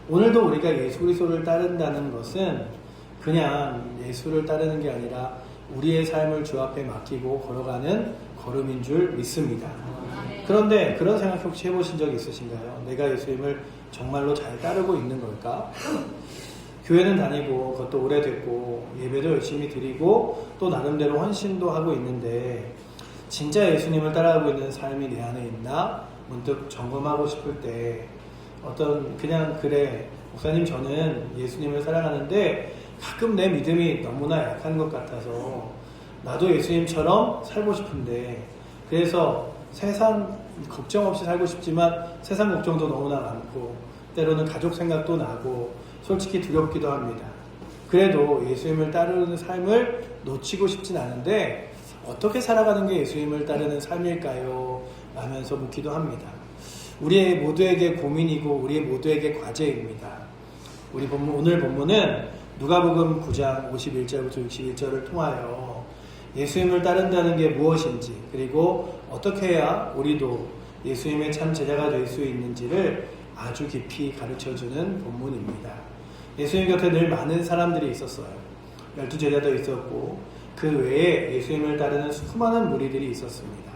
오늘도 우리가 예수 그리스도를 따른다는 것은 그냥 예수를 따르는 게 아니라 우리의 삶을 주 앞에 맡기고 걸어가는 걸음인 줄 믿습니다. 그런데 그런 생각 혹시 해보신 적 있으신가요? 내가 예수님을 정말로 잘 따르고 있는 걸까? 교회는 다니고 그것도 오래됐고 예배도 열심히 드리고 또 나름대로 헌신도 하고 있는데 진짜 예수님을 따라가고 있는 삶이 내 안에 있나? 문득 점검하고 싶을 때 그냥 그래 목사님 저는 예수님을 사랑하는데 가끔 내 믿음이 너무나 약한 것 같아서 나도 예수님처럼 살고 싶은데 그래서 세상 걱정 없이 살고 싶지만 세상 걱정도 너무나 많고 때로는 가족 생각도 나고 솔직히 두렵기도 합니다. 그래도 예수님을 따르는 삶을 놓치고 싶진 않은데 어떻게 살아가는 게 예수님을 따르는 삶일까요? 라면서 묻기도 합니다. 우리 모두에게 고민이고 우리 모두에게 과제입니다. 오늘 본문은 누가복음 9장 51절부터 61절을 통하여 예수님을 따른다는 게 무엇인지 그리고 어떻게 해야 우리도 예수님의 참 제자가 될 수 있는지를 아주 깊이 가르쳐주는 본문입니다. 예수님 곁에 늘 많은 사람들이 있었어요. 12제자도 있었고 그 외에 예수님을 따르는 수많은 무리들이 있었습니다.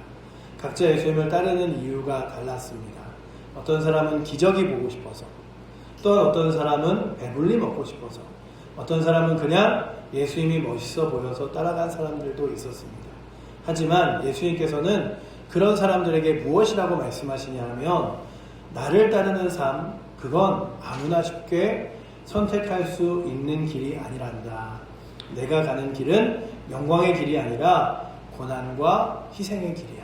각자 예수님을 따르는 이유가 달랐습니다. 어떤 사람은 기적이 보고 싶어서 또 어떤 사람은 배불리 먹고 싶어서 어떤 사람은 그냥 예수님이 멋있어 보여서 따라간 사람들도 있었습니다. 하지만 예수님께서는 그런 사람들에게 무엇이라고 말씀하시냐 하면 나를 따르는 삶 그건 아무나 쉽게 선택할 수 있는 길이 아니란다. 내가 가는 길은 영광의 길이 아니라 고난과 희생의 길이야.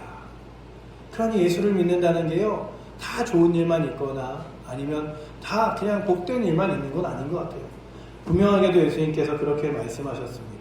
그러니 예수를 믿는다는 게요 다 좋은 일만 있거나 아니면 다 그냥 복된 일만 있는 건 아닌 것 같아요. 분명하게도 예수님께서 그렇게 말씀하셨습니다.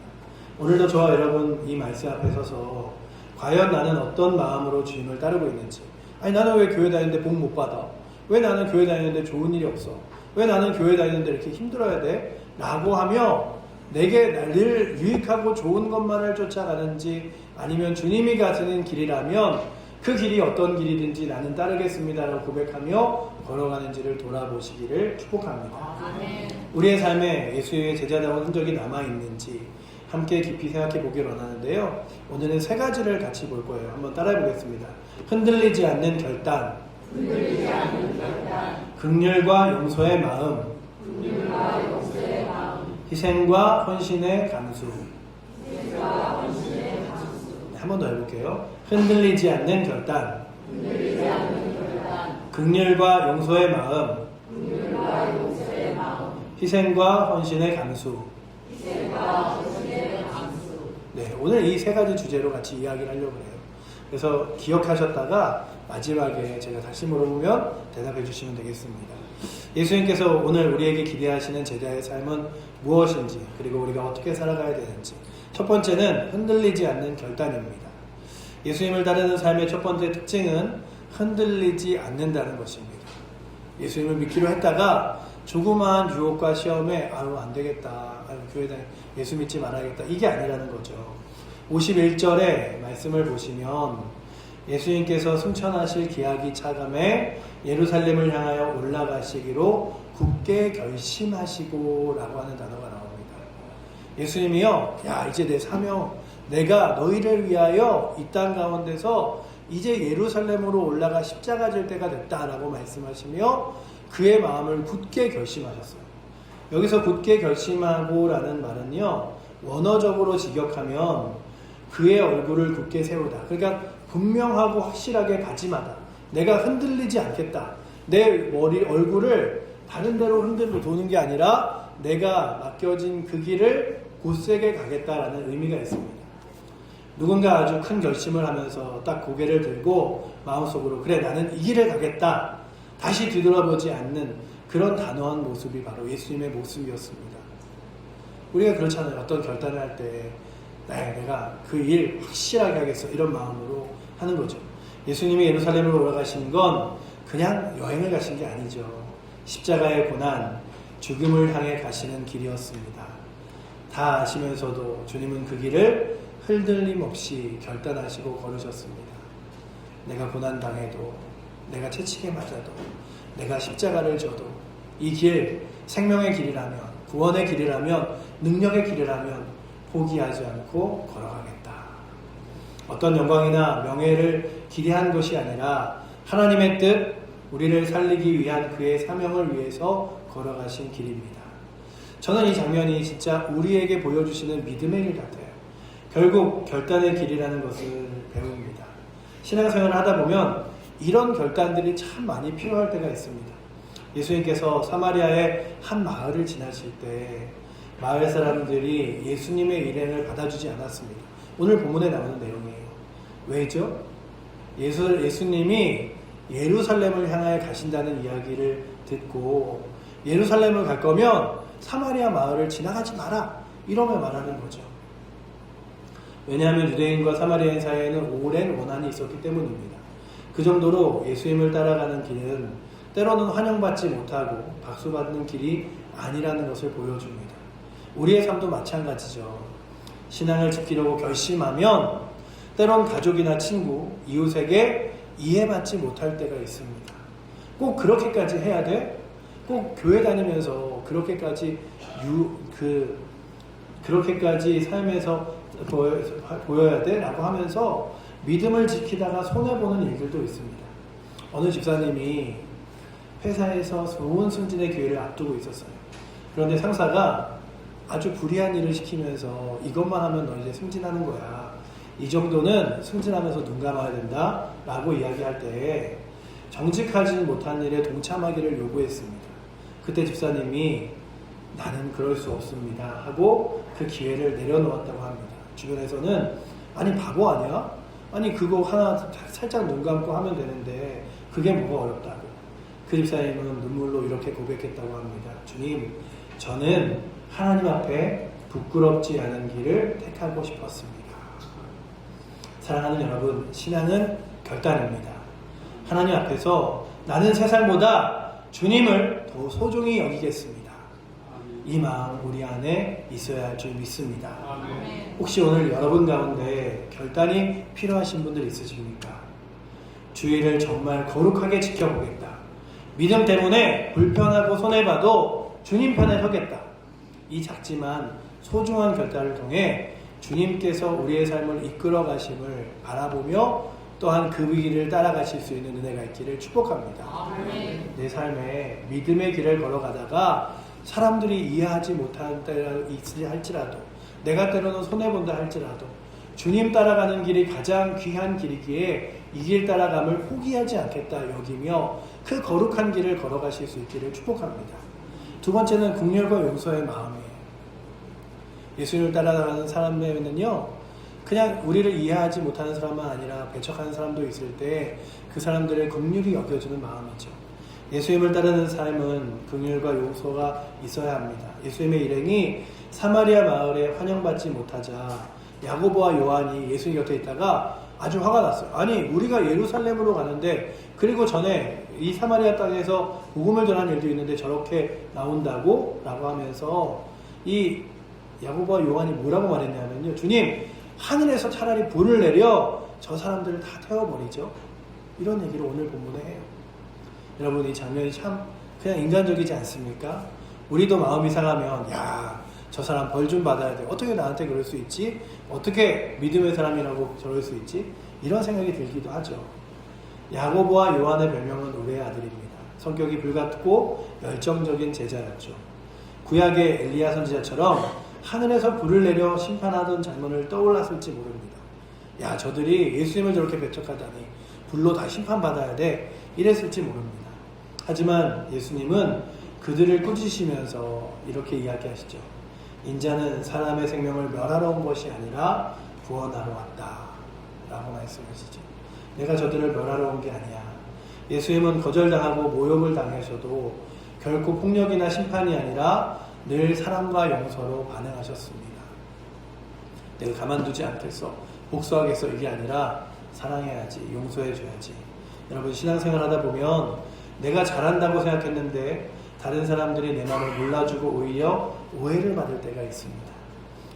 오늘도 저와 여러분 이 말씀 앞에 서서 과연 나는 어떤 마음으로 주님을 따르고 있는지 아니 나는 왜 교회 다니는데 복 못 받아? 왜 나는 교회 다니는데 좋은 일이 없어? 왜 나는 교회 다니는데 이렇게 힘들어야 돼? 라고 하며 내게 늘 유익하고 좋은 것만을 쫓아가는지 아니면 주님이 가시는 길이라면 그 길이 어떤 길이든지 나는 따르겠습니다라고 고백하며 걸어가는지를 돌아보시기를 축복합니다. 아멘. 우리의 삶에 예수의 제자다운 흔적이 남아있는지 함께 깊이 생각해 보기를 원하는데요. 오늘은 세 가지를 같이 볼 거예요. 한번 따라해 보겠습니다. 흔들리지 않는 결단, 긍휼과 용서의 마음, 희생과 헌신의 감수. 한 번 더 해볼게요. 흔들리지 않는 결단, 긍휼과 용서의 마음, 희생과 헌신의 감수. 네, 오늘 이 세 가지 주제로 같이 이야기를 하려고 해요. 그래서 기억하셨다가 마지막에 제가 다시 물어보면 대답해 주시면 되겠습니다. 예수님께서 오늘 우리에게 기대하시는 제자의 삶은 무엇인지 그리고 우리가 어떻게 살아가야 되는지 첫 번째는 흔들리지 않는 결단입니다. 예수님을 따르는 삶의 첫 번째 특징은 흔들리지 않는다는 것입니다. 예수님을 믿기로 했다가 조그마한 유혹과 시험에 안 되겠다, 교회 다니 예수 믿지 말아야겠다 이게 아니라는 거죠. 51절의 말씀을 보시면 예수님께서 승천하실 기약이 차감해 예루살렘을 향하여 올라가시기로 굳게 결심하시고 라고 하는 단어가 나옵니다. 예수님이요 이제 내 사명 내가 너희를 위하여 이 땅 가운데서 이제 예루살렘으로 올라가 십자가 질 때가 됐다라고 말씀하시며 그의 마음을 굳게 결심하셨어요. 여기서 굳게 결심하고 라는 말은요 원어적으로 직역하면 그의 얼굴을 굳게 세우다. 그러니까 분명하고 확실하게 다짐하다. 내가 흔들리지 않겠다. 내 얼굴을 다른 데로 흔들고 도는 게 아니라 내가 맡겨진 그 길을 곧세게 가겠다라는 의미가 있습니다. 누군가 아주 큰 결심을 하면서 딱 고개를 들고 마음속으로 그래 나는 이 길을 가겠다. 다시 뒤돌아보지 않는 그런 단호한 모습이 바로 예수님의 모습이었습니다. 우리가 그렇잖아요. 어떤 결단을 할 때 내가 그 일 확실하게 하겠어 이런 마음으로 하는 거죠. 예수님이 예루살렘으로 올라가신 건 그냥 여행을 가신 게 아니죠. 십자가의 고난, 죽음을 향해 가시는 길이었습니다. 다 아시면서도 주님은 그 길을 흔들림 없이 결단하시고 걸으셨습니다. 내가 고난당해도 내가 채찍에 맞아도 내가 십자가를 져도 이 길, 생명의 길이라면, 구원의 길이라면, 능력의 길이라면 포기하지 않고 걸어가겠다. 어떤 영광이나 명예를 기대한 것이 아니라 하나님의 뜻, 우리를 살리기 위한 그의 사명을 위해서 걸어가신 길입니다. 저는 이 장면이 진짜 우리에게 보여주시는 믿음의 길 같아요. 결국 결단의 길이라는 것을 배웁니다. 신앙생활을 하다 보면 이런 결단들이 참 많이 필요할 때가 있습니다. 예수님께서 사마리아의 한 마을을 지나실 때 마을 사람들이 예수님의 일행을 받아주지 않았습니다. 오늘 본문에 나오는 내용이에요. 왜죠? 예수님이 예루살렘을 향하여 가신다는 이야기를 듣고 예루살렘을 갈 거면 사마리아 마을을 지나가지 마라, 이러며 말하는 거죠. 왜냐하면 유대인과 사마리아인 사이에는 오랜 원한이 있었기 때문입니다. 그 정도로 예수님을 따라가는 길은 때로는 환영받지 못하고 박수받는 길이 아니라는 것을 보여줍니다. 우리의 삶도 마찬가지죠. 신앙을 지키려고 결심하면 때론 가족이나 친구, 이웃에게 이해받지 못할 때가 있습니다. 꼭 그렇게까지 해야 돼? 꼭 교회 다니면서 그렇게까지 그렇게까지 삶에서 보여야 돼? 라고 하면서 믿음을 지키다가 손해보는 일들도 있습니다. 어느 집사님이 회사에서 좋은 승진의 기회를 앞두고 있었어요. 그런데 상사가 아주 불의한 일을 시키면서 이것만 하면 너 이제 승진하는 거야, 이 정도는 승진하면서 눈 감아야 된다 라고 이야기할 때 정직하지 못한 일에 동참하기를 요구했습니다. 그때 집사님이 나는 그럴 수 없습니다 하고 그 기회를 내려놓았다고 합니다. 주변에서는 아니 바보 아니야? 아니 그거 하나 살짝 눈 감고 하면 되는데 그게 뭐가 어렵다고. 그 집사님은 눈물로 이렇게 고백했다고 합니다. 주님, 저는 하나님 앞에 부끄럽지 않은 길을 택하고 싶었습니다. 사랑하는 여러분, 신앙은 결단입니다. 하나님 앞에서 나는 세상보다 주님을 더 소중히 여기겠습니다. 이 마음 우리 안에 있어야 할 줄 믿습니다. 혹시 오늘 여러분 가운데 결단이 필요하신 분들 있으십니까? 주의를 정말 거룩하게 지켜보겠다. 믿음 때문에 불편하고 손해봐도 주님 편에 서겠다. 이 작지만 소중한 결단을 통해 주님께서 우리의 삶을 이끌어 가심을 바라보며 또한 그 길을 따라가실 수 있는 은혜가 있기를 축복합니다. 내 삶에 믿음의 길을 걸어가다가 사람들이 이해하지 못할 때가 있으리 할지라도, 내가 때로는 손해본다 할지라도 주님 따라가는 길이 가장 귀한 길이기에 이 길 따라감을 포기하지 않겠다 여기며 그 거룩한 길을 걸어가실 수 있기를 축복합니다. 두 번째는 긍휼과 용서의 마음이에요. 예수님을 따라가는 사람에는요, 그냥 우리를 이해하지 못하는 사람만 아니라 배척하는 사람도 있을 때 그 사람들의 긍휼히 여겨주는 마음이죠. 예수님을 따르는 삶은 긍휼과 용서가 있어야 합니다. 예수님의 일행이 사마리아 마을에 환영받지 못하자 야고보와 요한이 예수님 곁에 있다가 아주 화가 났어요. 아니 우리가 예루살렘으로 가는데, 그리고 전에 이 사마리아 땅에서 복음을 전하는 일도 있는데 저렇게 나온다고? 라고 하면서 이 야고보와 요한이 뭐라고 말했냐면요, 주님, 하늘에서 차라리 불을 내려 저 사람들을 다 태워버리죠. 이런 얘기를 오늘 본문에 해요. 여러분, 이 장면이 참 그냥 인간적이지 않습니까? 우리도 마음이 상하면 야, 저 사람 벌 좀 받아야 돼. 어떻게 나한테 그럴 수 있지? 어떻게 믿음의 사람이라고 저럴 수 있지? 이런 생각이 들기도 하죠. 야고보와 요한의 별명은 노래의 아들입니다. 성격이 불같고 열정적인 제자였죠. 구약의 엘리야 선지자처럼 하늘에서 불을 내려 심판하던 장면을 떠올랐을지 모릅니다. 야, 저들이 예수님을 저렇게 배척하다니 불로 다 심판받아야 돼, 이랬을지 모릅니다. 하지만 예수님은 그들을 꾸짖으시면서 이렇게 이야기하시죠. 인자는 사람의 생명을 멸하러 온 것이 아니라 구원하러 왔다 라고 말씀하시죠. 내가 저들을 멸하러 온 게 아니야. 예수님은 거절당하고 모욕을 당하셔도 결코 폭력이나 심판이 아니라 늘 사랑과 용서로 반응하셨습니다. 내가 가만두지 않겠어, 복수하겠어, 이게 아니라 사랑해야지, 용서해줘야지. 여러분, 신앙생활 하다 보면 내가 잘한다고 생각했는데 다른 사람들이 내 마음을 몰라주고 오히려 오해를 받을 때가 있습니다.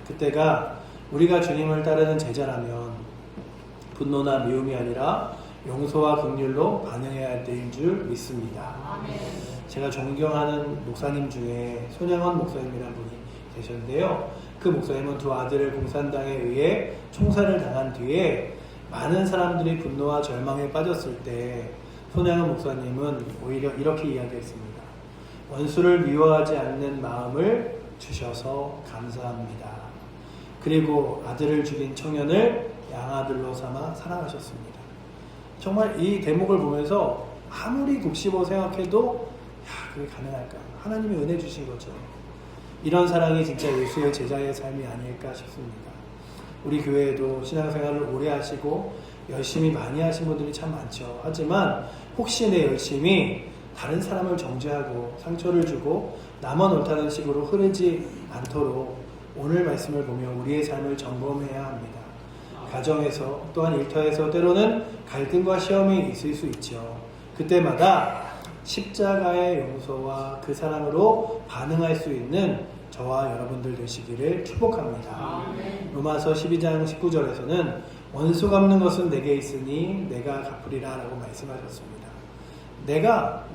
그때가 우리가 주님을 따르는 제자라면 분노나 미움이 아니라 용서와 긍휼로 반응해야 할 때인 줄 믿습니다. 제가 존경하는 목사님 중에 손양원 목사님이라는 분이 계셨는데요. 그 목사님은 두 아들을 공산당에 의해 총살을 당한 뒤에 많은 사람들이 분노와 절망에 빠졌을 때 손양원 목사님은 오히려 이렇게 이야기했습니다. 원수를 미워하지 않는 마음을 주셔서 감사합니다. 그리고 아들을 죽인 청년을 양아들로 삼아 사랑하셨습니다. 정말 이 대목을 보면서 아무리 곱씹어 생각해도 그게 가능할까? 하나님이 은혜 주신 거죠. 이런 사랑이 진짜 예수의 제자의 삶이 아닐까 싶습니다. 우리 교회에도 신앙생활을 오래 하시고 열심히 많이 하신 분들이 참 많죠. 하지만 혹시 내 열심이 다른 사람을 정죄하고 상처를 주고 나만 옳다는 식으로 흐르지 않도록 오늘 말씀을 보며 우리의 삶을 점검해야 합니다. 가정에서 또한 일터에서 때로는 갈등과 시험이 있을 수 있죠. 그때마다 십자가의 용서와 그 사랑으로 반응할 수 있는 저와 여러분들 되시기를 축복합니다. 로마서 12장 19절에서는 원수 갚는 것은 내게 있으니 내가 갚으리라 라고 말씀하셨습니다.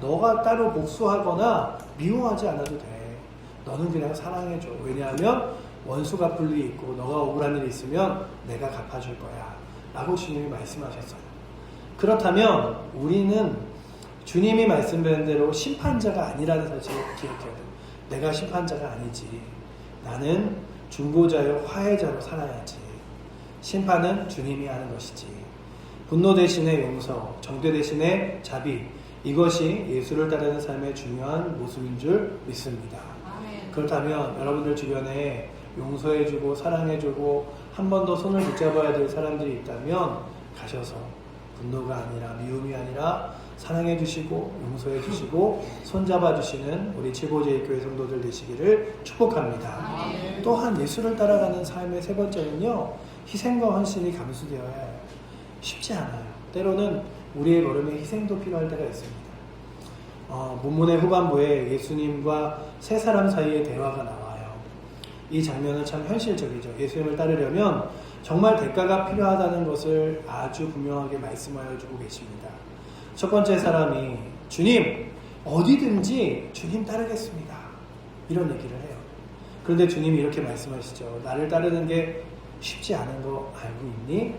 너가 따로 복수하거나 미워하지 않아도 돼. 너는 그냥 사랑해줘. 왜냐하면 원수 갚을 일이 있고 너가 억울한 일이 있으면 내가 갚아줄 거야 라고 주님이 말씀하셨어요. 그렇다면 우리는 주님이 말씀드린 대로 심판자가 아니라는 사실을 기억해야 돼요. 내가 심판자가 아니지. 나는 중보자요 화해자로 살아야지. 심판은 주님이 하는 것이지. 분노 대신에 용서, 정죄 대신에 자비, 이것이 예수를 따르는 삶의 중요한 모습인 줄 믿습니다. 그렇다면 여러분들 주변에 용서해주고 사랑해주고 한 번 더 손을 붙잡아야 될 사람들이 있다면 가셔서 분노가 아니라 미움이 아니라 사랑해주시고 용서해주시고 손잡아주시는 우리 칠보제일교회 성도들 되시기를 축복합니다. 또한 예수를 따라가는 삶의 세 번째는요, 희생과 헌신이 감수되어야 해요. 쉽지 않아요. 때로는 우리의 걸음에 희생도 필요할 때가 있습니다. 본문의 후반부에 예수님과 세 사람 사이의 대화가 나와요. 이 장면은 참 현실적이죠. 예수님을 따르려면 정말 대가가 필요하다는 것을 아주 분명하게 말씀하여 주고 계십니다. 첫 번째 사람이 주님, 어디든지 주님 따르겠습니다. 이런 얘기를 해요. 그런데 주님이 이렇게 말씀하시죠. 나를 따르는 게 쉽지 않은 거 알고 있니?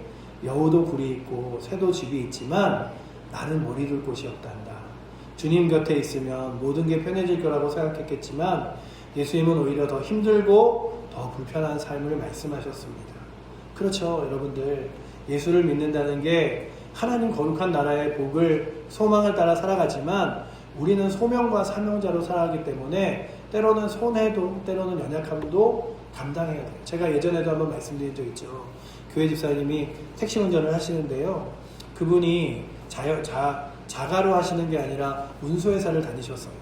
여우도 굴이 있고 새도 집이 있지만 나는 머리 둘 곳이 없단다. 주님 곁에 있으면 모든 게 편해질 거라고 생각했겠지만 예수님은 오히려 더 힘들고 더 불편한 삶을 말씀하셨습니다. 그렇죠, 여러분들. 예수를 믿는다는 게 하나님 거룩한 나라의 복을, 소망을 따라 살아가지만 우리는 소명과 사명자로 살아가기 때문에 때로는 손해도, 때로는 연약함도 감당해야 돼요. 제가 예전에도 한번 말씀드린 적 있죠. 교회 집사님이 택시 운전을 하시는데요. 그분이 자가로 하시는 게 아니라 운수회사를 다니셨어요.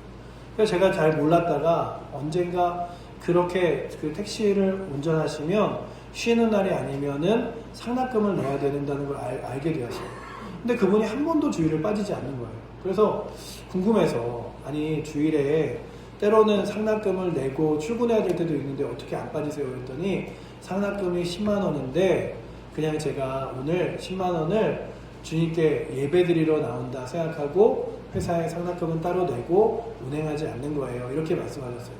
그래서 제가 잘 몰랐다가 언젠가 그렇게 그 택시를 운전하시면 쉬는 날이 아니면은 상납금을 내야 된다는 걸 알게 되었어요. 근데 그분이 한 번도 주일을 빠지지 않는 거예요. 그래서 궁금해서, 아니 주일에 때로는 상납금을 내고 출근해야 될 때도 있는데 어떻게 안 빠지세요? 그랬더니 상납금이 10만 원인데 그냥 제가 오늘 10만 원을 주님께 예배드리러 나온다 생각하고 회사에 상납금은 따로 내고 운행하지 않는 거예요. 이렇게 말씀하셨어요.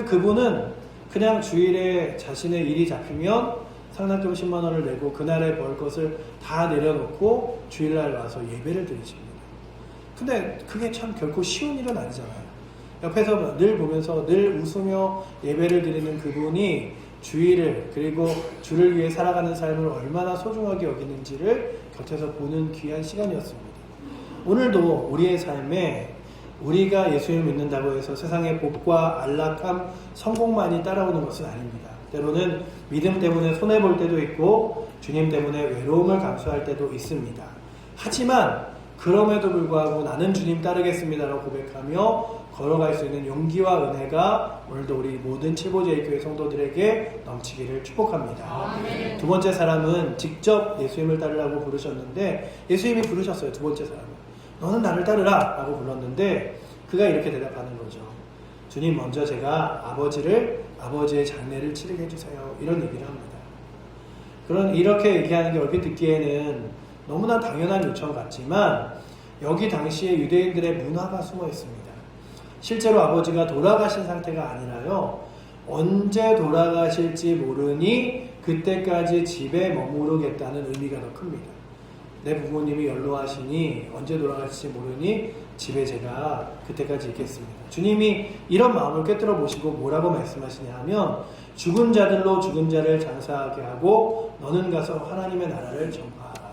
그분은 그냥 주일에 자신의 일이 잡히면 상납금 10만 원을 내고 그날에 벌 것을 다 내려놓고 주일날 와서 예배를 드리십니다. 근데 그게 참 결코 쉬운 일은 아니잖아요. 옆에서 늘 보면서 늘 웃으며 예배를 드리는 그분이 주일을, 그리고 주를 위해 살아가는 삶을 얼마나 소중하게 여기는지를 곁에서 보는 귀한 시간이었습니다. 오늘도 우리의 삶에 우리가 예수님을 믿는다고 해서 세상의 복과 안락함, 성공만이 따라오는 것은 아닙니다. 때로는 믿음 때문에 손해볼 때도 있고 주님 때문에 외로움을 감수할 때도 있습니다. 하지만 그럼에도 불구하고 나는 주님 따르겠습니다라고 고백하며 걸어갈 수 있는 용기와 은혜가 오늘도 우리 모든 칠보제일교회 성도들에게 넘치기를 축복합니다. 아멘. 두 번째 사람은 직접 예수님을 따르라고 부르셨는데 예수님이 부르셨어요. 두 번째 사람은 너는 나를 따르라 라고 불렀는데 그가 이렇게 대답하는 거죠. 주님, 먼저 제가 아버지의 장례를 치르게 해주세요. 이런 얘기를 합니다. 이렇게 얘기하는 게 얼핏 듣기에는 너무나 당연한 요청 같지만 여기 당시에 유대인들의 문화가 숨어 있습니다. 실제로 아버지가 돌아가신 상태가 아니라요. 언제 돌아가실지 모르니 그때까지 집에 머무르겠다는 의미가 더 큽니다. 내 부모님이 연로하시니 언제 돌아가실지 모르니 집에 제가 그때까지 있겠습니다. 주님이 이런 마음을 꿰뚫어 보시고 뭐라고 말씀하시냐 하면 죽은 자들로 죽은 자를 장사하게 하고 너는 가서 하나님의 나라를 전파하라.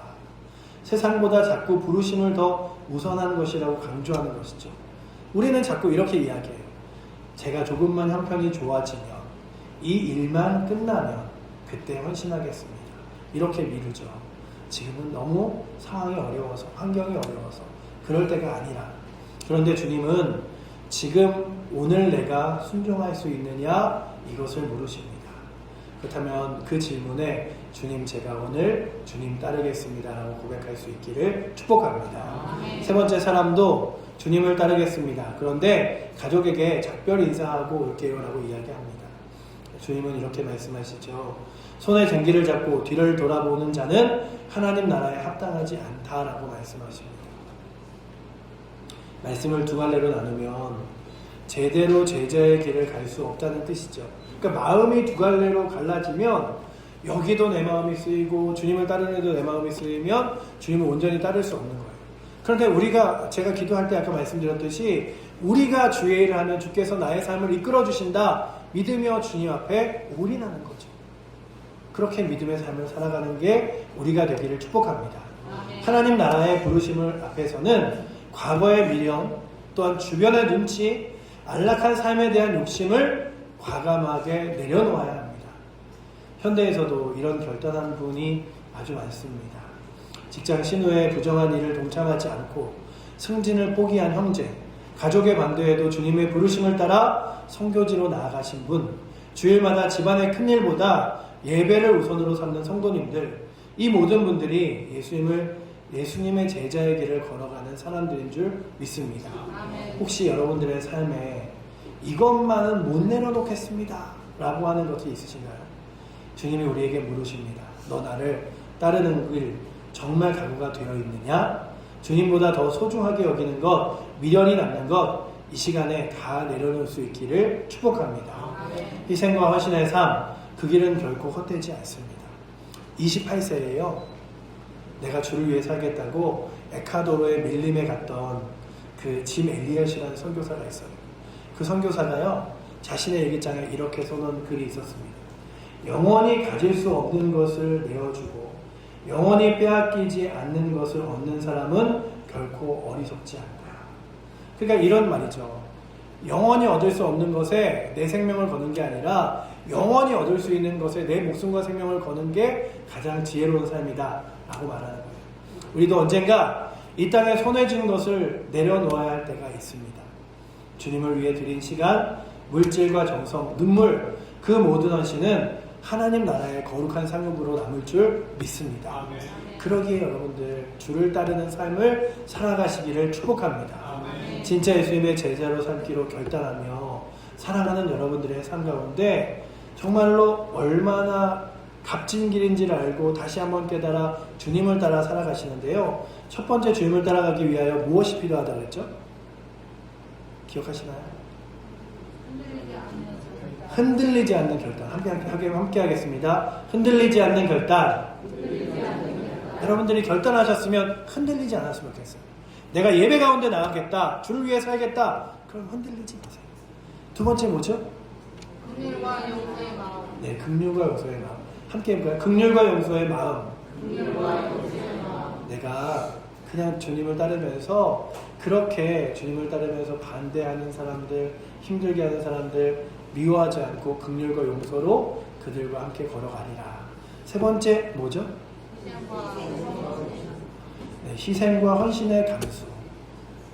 세상보다 자꾸 부르심을 더 우선한 것이라고 강조하는 것이죠. 우리는 자꾸 이렇게 이야기해요. 제가 조금만 형편이 좋아지면 이 일만 끝나면 그때 헌신하겠습니다. 이렇게 미루죠. 지금은 너무 상황이 어려워서 환경이 어려워서 그럴 때가 아니라 그런데 주님은 지금 오늘 내가 순종할 수 있느냐 이것을 물으십니다. 그렇다면 그 질문에 주님 제가 오늘 주님 따르겠습니다 라고 고백할 수 있기를 축복합니다. 세 번째 사람도 주님을 따르겠습니다. 그런데 가족에게 작별 인사하고 올게요 라고 이야기합니다. 주님은 이렇게 말씀하시죠. 손에 쟁기를 잡고 뒤를 돌아보는 자는 하나님 나라에 합당하지 않다라고 말씀하십니다. 말씀을 두 갈래로 나누면 제대로 제자의 길을 갈 수 없다는 뜻이죠. 그러니까 마음이 두 갈래로 갈라지면 여기도 내 마음이 쓰이고 주님을 따르는 데도 내 마음이 쓰이면 주님을 온전히 따를 수 없는 거예요. 그런데 제가 기도할 때 아까 말씀드렸듯이 우리가 주의 일을 하면 주께서 나의 삶을 이끌어 주신다 믿으며 주님 앞에 올인하는 거죠. 그렇게 믿음의 삶을 살아가는 게 우리가 되기를 축복합니다. 하나님 나라의 부르심을 앞에서는 과거의 미련 또한 주변의 눈치 안락한 삶에 대한 욕심을 과감하게 내려놓아야 합니다. 현대에서도 이런 결단한 분이 아주 많습니다. 직장 신우의 부정한 일을 동참하지 않고 승진을 포기한 형제, 가족의 반대에도 주님의 부르심을 따라 선교지로 나아가신 분, 주일마다 집안의 큰일보다 예배를 우선으로 삼는 성도님들, 이 모든 분들이 예수님의 제자의 길을 걸어가는 사람들인 줄 믿습니다. 혹시 여러분들의 삶에 이것만은 못 내려놓겠습니다 라고 하는 것이 있으신가요? 주님이 우리에게 물으십니다. 너 나를 따르는 길 정말 각오가 되어 있느냐? 주님보다 더 소중하게 여기는 것, 미련이 남는 것, 이 시간에 다 내려놓을 수 있기를 축복합니다. 희생과 헌신의 삶, 그 길은 결코 헛되지 않습니다. 28세예요. 내가 주를 위해 살겠다고 에콰도르의 밀림에 갔던 그 짐 엘리엇이라는 선교사가 있어요. 그 선교사가요, 자신의 일기장에 이렇게 써놓은 글이 있었습니다. 영원히 가질 수 없는 것을 내어주고 영원히 빼앗기지 않는 것을 얻는 사람은 결코 어리석지 않다. 그러니까 이런 말이죠. 영원히 얻을 수 없는 것에 내 생명을 거는 게 아니라 영원히 얻을 수 있는 것에 내 목숨과 생명을 거는 게 가장 지혜로운 삶이다 라고 말하는 거예요. 우리도 언젠가 이 땅에 손에 쥔 것을 내려놓아야 할 때가 있습니다. 주님을 위해 드린 시간, 물질과 정성, 눈물, 그 모든 헌신은 하나님 나라의 거룩한 상급으로 남을 줄 믿습니다. 아멘. 그러기에 여러분들 주를 따르는 삶을 살아가시기를 축복합니다. 아멘. 진짜 예수님의 제자로 삼기로 결단하며 살아가는 여러분들의 삶 가운데 정말로 얼마나 값진 길인지를 알고 다시 한번 깨달아 주님을 따라 살아가시는데요. 첫 번째 주님을 따라가기 위하여 무엇이 필요하다고 했죠? 기억하시나요? 흔들리지 않는 결단. 함께 하겠습니다. 흔들리지 않는 결단. 여러분들이 결단하셨으면 흔들리지 않았으면 좋겠어요. 내가 예배 가운데 나가겠다. 주를 위해 살겠다. 그럼 흔들리지 마세요. 두 번째 뭐죠? 긍휼과 용서의 마음. 네, 긍휼과 용서의 마음. 함께 해볼까요? 긍휼과 용서의 마음. 내가 그냥 주님을 따르면서 그렇게 주님을 따르면서 반대하는 사람들, 힘들게 하는 사람들 미워하지 않고 긍휼과 용서로 그들과 함께 걸어가리라. 세 번째 뭐죠? 네, 희생과 헌신의 감수.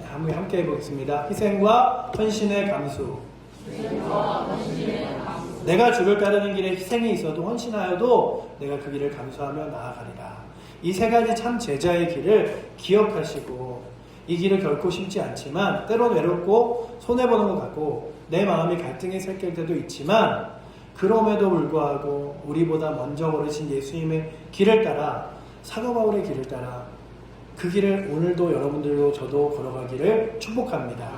네, 함께 해보겠습니다. 희생과 헌신의 감수. 내가 주를 따르는 길에 희생이 있어도 헌신하여도 내가 그 길을 감수하며 나아가리라. 이 세 가지 참 제자의 길을 기억하시고 이 길을 결코 쉽지 않지만 때론 외롭고 손해보는 것 같고 내 마음이 갈등이 섞일 때도 있지만 그럼에도 불구하고 우리보다 먼저 걸으신 예수님의 길을 따라 사도 바울의 길을 따라 그 길을 오늘도 여러분들도 저도 걸어가기를 축복합니다.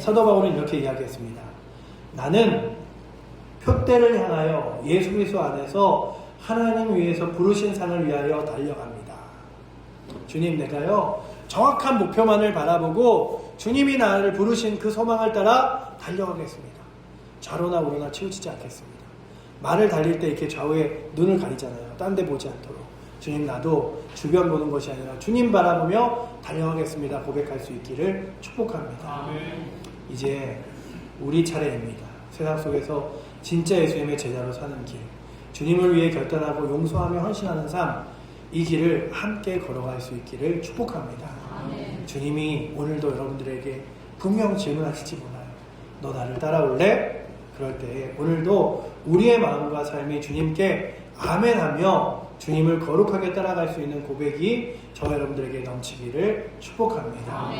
사도 바울은 이렇게 이야기했습니다. 나는 표대를 향하여 예수 그리스도 안에서 하나님 위에서 부르신 상을 위하여 달려갑니다. 주님, 내가요 정확한 목표만을 바라보고 주님이 나를 부르신 그 소망을 따라 달려가겠습니다. 좌로나 우로나 치우치지 않겠습니다. 말을 달릴 때 이렇게 좌우에 눈을 가리잖아요. 딴 데 보지 않도록. 주님, 나도 주변 보는 것이 아니라 주님 바라보며 달려가겠습니다. 고백할 수 있기를 축복합니다. 이제 우리 차례입니다. 세상 속에서 진짜 예수님의 제자로 사는 길, 주님을 위해 결단하고 용서하며 헌신하는 삶, 이 길을 함께 걸어갈 수 있기를 축복합니다. 주님이 오늘도 여러분들에게 분명 질문하실지 몰라요. 너 나를 따라올래? 그럴 때 오늘도 우리의 마음과 삶이 주님께 아멘하며 주님을 거룩하게 따라갈 수 있는 고백이 저와 여러분들에게 넘치기를 축복합니다.